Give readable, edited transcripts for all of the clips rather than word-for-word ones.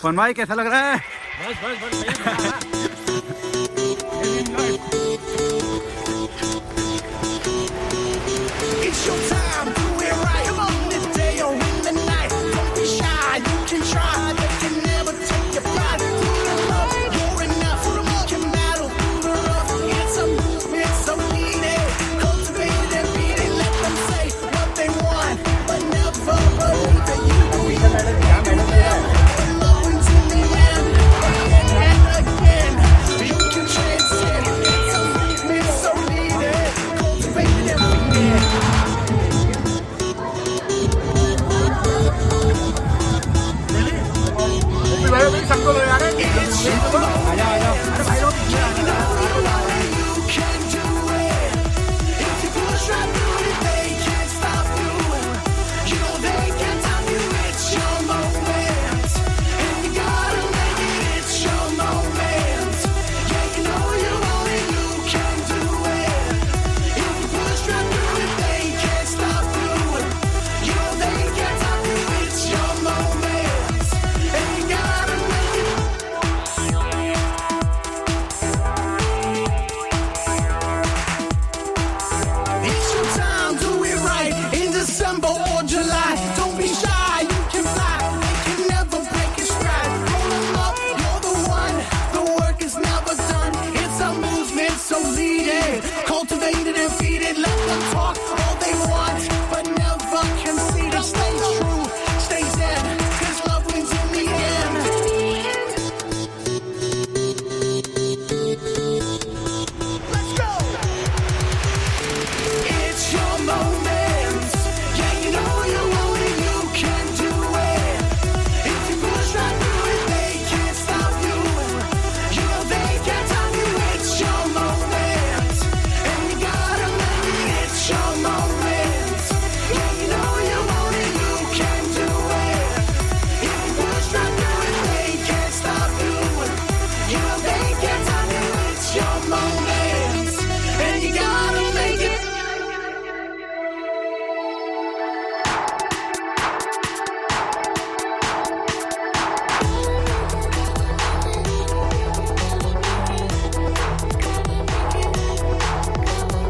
कौन भाई कैसा लग रहा है? बस बस बस It's your time, do it right. Come on, in the day or in the night. Don't be shy, you can try. They can never take your pride. Through the love, you're enough. You can battle through the rough. It's a movement, so lead it. Cultivate it and beat it. Let them say what they want, but never believe that you can be the love until the end. Again and again, you can transcend. It's a movement, so lead it. Cultivate it and beat it. It's your moment. You can do it. If you push right through it, they can't stop you. You know they can't stop you. It's your moment, and you gotta make it. It's your moment. Yeah, you know you want it. You can do it. If you push right through it, they can't stop you. You know they can't stop you. It's your moment, and you gotta make it. It's your time, do it right. In December or July, don't be shy, you can fly. They can never break your stride. Roll 'em up, you're the one. The work is never done. It's a movement, so lead it. Cultivate it and feed it. Let them talk all they want, but never concede it. Stay true, stay zen, 'cause love wins in the end. Let's go! It's your moment. Yeah, you know you want it, you can do it. If you push right through it, they can't stop you. You know they can't stop you. It's your moment, and you gotta make it. It's your moment. Yeah, you know you want it, you can do it. If you push right through it, they can't stop you. You know they can't stop you. It's your moment, and you gotta make it.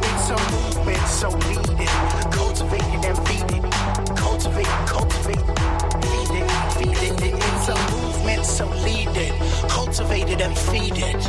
It's a movement, so lead it. Cultivate it and feed it. Cultivate, feed it, feed it. It's a movement, so lead it. Cultivate it and feed it.